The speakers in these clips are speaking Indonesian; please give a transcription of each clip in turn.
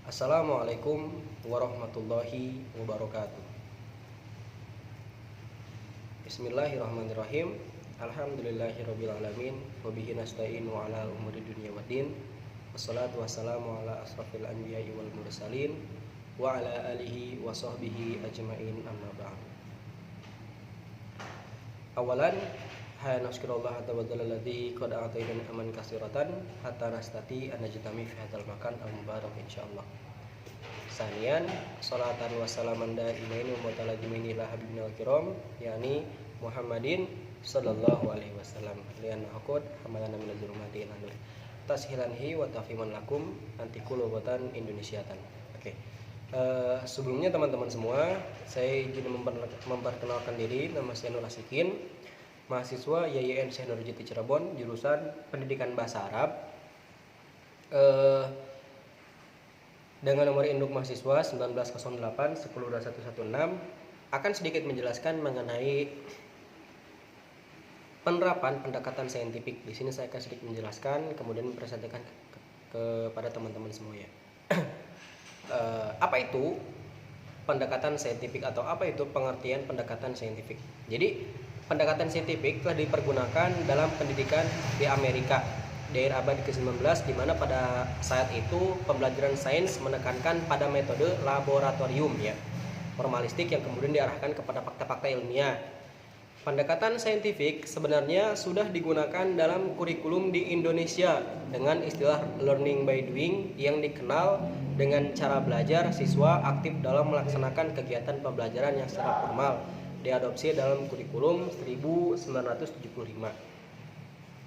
Assalamualaikum warahmatullahi wabarakatuh. Bismillahirrahmanirrahim. Alhamdulillahirabbil alamin wa bihi nasta'inu ala umuri dunya waddin. Wassalatu wassalamu ala asrofil anbiya'i wal mursalin wa ala alihi wa sahbihi ajmain amma ba'd. Awalan nashkurullah azza wa jalla alladzi qad a'tainana aman katsiratan hatta nastati an najtami fi hadzal makan al-mubarak insyaallah. Sanian salatan wa salaman daimain wa mutalazimin ila habibina wal kiram yakni Muhammadin sallallahu alaihi wasallam lian aqud hamalana min zulumati ila nur tashilanhi wa tafiman lakum anti kulubatan indonesiatan. Oke. Sebelumnya teman-teman semua, saya izin memperkenalkan diri. Nama saya Nur Asikin, mahasiswa YIN Syekh Nurul Jati Cirebon, jurusan Pendidikan Bahasa Arab. Dengan nomor induk mahasiswa 1908 102116 akan sedikit menjelaskan mengenai penerapan pendekatan saintifik. Di sini saya akan sedikit menjelaskan, kemudian mempresentasikan kepada teman-teman semua ya. Apa itu pendekatan saintifik atau apa itu pengertian pendekatan saintifik? Jadi pendekatan saintifik telah dipergunakan dalam pendidikan di Amerika di abad ke-19, di mana pada saat itu pembelajaran sains menekankan pada metode laboratorium ya, formalistik yang kemudian diarahkan kepada fakta-fakta ilmiah. Pendekatan saintifik sebenarnya sudah digunakan dalam kurikulum di Indonesia dengan istilah learning by doing, yang dikenal dengan cara belajar siswa aktif dalam melaksanakan kegiatan pembelajaran yang secara formal diadopsi dalam kurikulum 1975.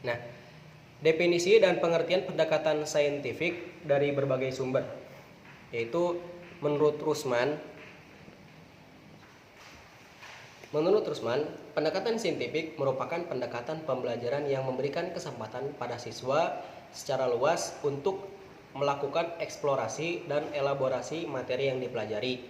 Nah, definisi dan pengertian pendekatan saintifik dari berbagai sumber, yaitu menurut Rusman, pendekatan saintifik merupakan pendekatan pembelajaran yang memberikan kesempatan pada siswa secara luas untuk melakukan eksplorasi dan elaborasi materi yang dipelajari.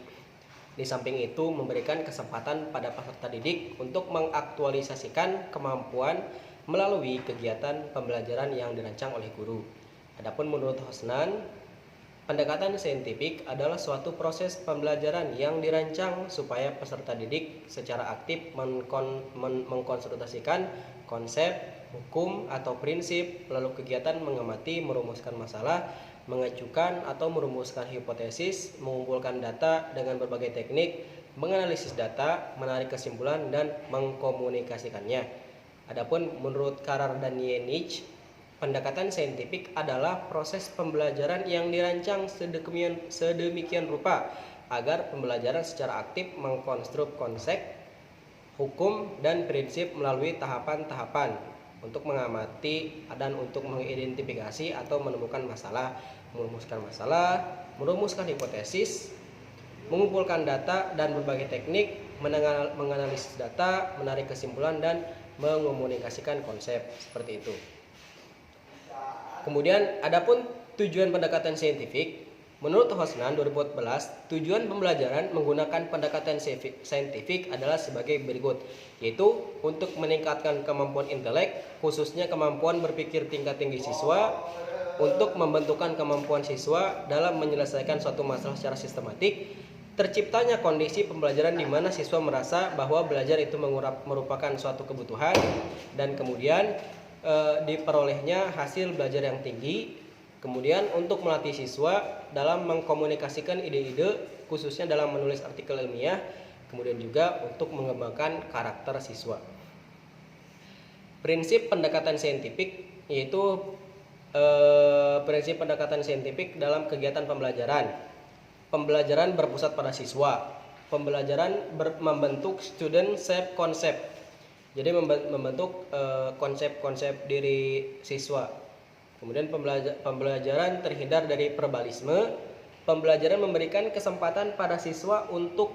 Di samping itu, memberikan kesempatan pada peserta didik untuk mengaktualisasikan kemampuan melalui kegiatan pembelajaran yang dirancang oleh guru. Adapun menurut Hosnan, pendekatan saintifik adalah suatu proses pembelajaran yang dirancang supaya peserta didik secara aktif mengkonsultasikan konsep, hukum, atau prinsip, lalu kegiatan mengamati, merumuskan masalah, mengajukan atau merumuskan hipotesis, mengumpulkan data dengan berbagai teknik, menganalisis data, menarik kesimpulan, dan mengkomunikasikannya. Adapun menurut Karar dan Yenich, pendekatan saintifik adalah proses pembelajaran yang dirancang sedemikian rupa agar pembelajaran secara aktif mengkonstruk konsep, hukum, dan prinsip melalui tahapan-tahapan untuk mengamati dan untuk mengidentifikasi atau menemukan masalah, merumuskan hipotesis, mengumpulkan data dan berbagai teknik, menganalisis data, menarik kesimpulan, dan mengomunikasikan konsep seperti itu. Kemudian adapun tujuan pendekatan saintifik, menurut Hosnan 2014, tujuan pembelajaran menggunakan pendekatan saintifik adalah sebagai berikut, yaitu untuk meningkatkan kemampuan intelek, khususnya kemampuan berpikir tingkat tinggi siswa, untuk membentukkan kemampuan siswa dalam menyelesaikan suatu masalah secara sistematik, terciptanya kondisi pembelajaran di mana siswa merasa bahwa belajar itu merupakan suatu kebutuhan, dan kemudian diperolehnya hasil belajar yang tinggi. Kemudian untuk melatih siswa dalam mengkomunikasikan ide-ide, khususnya dalam menulis artikel ilmiah, kemudian juga untuk mengembangkan karakter siswa. Prinsip pendekatan saintifik, yaitu prinsip pendekatan saintifik dalam kegiatan pembelajaran. Pembelajaran berpusat pada siswa. Pembelajaran membentuk student shape concept. Jadi membentuk konsep-konsep diri siswa. Kemudian pembelajaran terhindar dari verbalisme. Pembelajaran memberikan kesempatan pada siswa untuk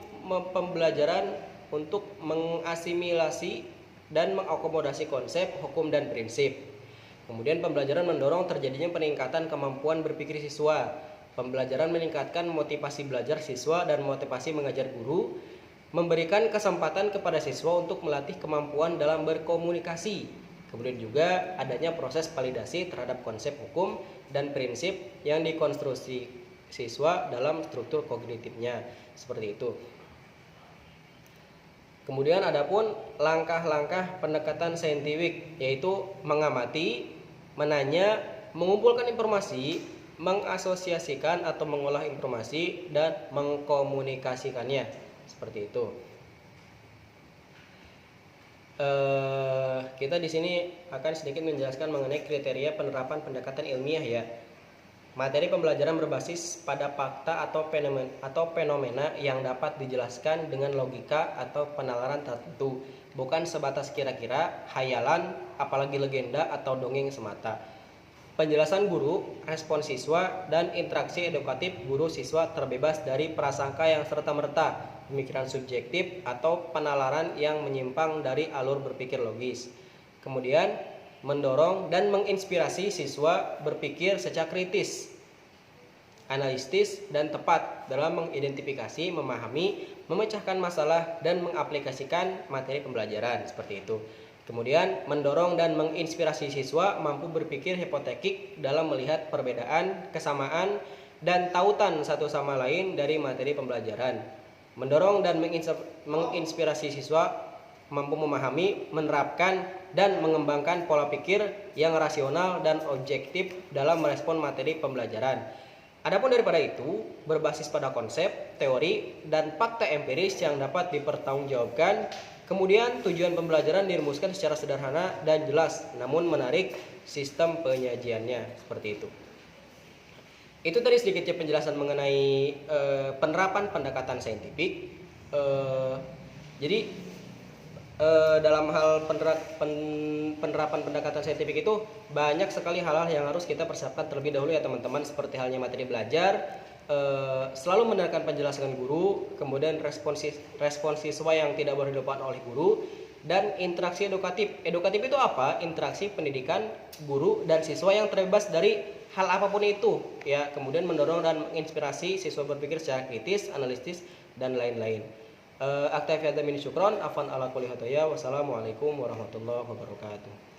pembelajaran untuk mengasimilasi dan mengakomodasi konsep, hukum, dan prinsip. Kemudian pembelajaran mendorong terjadinya peningkatan kemampuan berpikir siswa. Pembelajaran meningkatkan motivasi belajar siswa dan motivasi mengajar guru, memberikan kesempatan kepada siswa untuk melatih kemampuan dalam berkomunikasi. Kemudian juga adanya proses validasi terhadap konsep hukum dan prinsip yang siswa dalam struktur kognitifnya, seperti itu. Kemudian adapun langkah-langkah pendekatan saintifik, yaitu mengamati, menanya, mengumpulkan informasi, mengasosiasikan atau mengolah informasi, dan mengkomunikasikannya, seperti itu. Kita di sini akan sedikit menjelaskan mengenai kriteria penerapan pendekatan ilmiah ya. Materi pembelajaran berbasis pada fakta atau fenomena yang dapat dijelaskan dengan logika atau penalaran tertentu, bukan sebatas kira-kira, hayalan, apalagi legenda atau dongeng semata. Penjelasan guru, respon siswa, dan interaksi edukatif guru siswa terbebas dari prasangka yang serta-merta, pemikiran subjektif, atau penalaran yang menyimpang dari alur berpikir logis. Kemudian, mendorong dan menginspirasi siswa berpikir secara kritis, analitis, dan tepat dalam mengidentifikasi, memahami, memecahkan masalah, dan mengaplikasikan materi pembelajaran, seperti itu. Kemudian, mendorong dan menginspirasi siswa mampu berpikir hipotetik dalam melihat perbedaan, kesamaan, dan tautan satu sama lain dari materi pembelajaran. Mendorong dan menginspirasi siswa mampu memahami, menerapkan, dan mengembangkan pola pikir yang rasional dan objektif dalam merespon materi pembelajaran. Adapun daripada itu, berbasis pada konsep, teori, dan fakta empiris yang dapat dipertanggungjawabkan. Kemudian tujuan pembelajaran dirumuskan secara sederhana dan jelas, namun menarik sistem penyajiannya, seperti itu. Itu tadi sedikit penjelasan mengenai penerapan pendekatan saintifik. Jadi dalam hal penerapan pendekatan saintifik itu banyak sekali hal-hal yang harus kita persiapkan terlebih dahulu ya teman-teman, seperti halnya materi belajar, selalu mendengarkan penjelasan guru, kemudian respon siswa yang tidak boleh dilupakan oleh guru, dan interaksi edukatif. Edukatif itu apa? Interaksi pendidikan guru dan siswa yang terbebas dari hal apapun itu ya. Kemudian mendorong dan menginspirasi siswa berpikir secara kritis, analitis, dan lain-lain. Akta fi hadza min syukron afan ala kulli hadaya. Wassalamualaikum warahmatullahi wabarakatuh.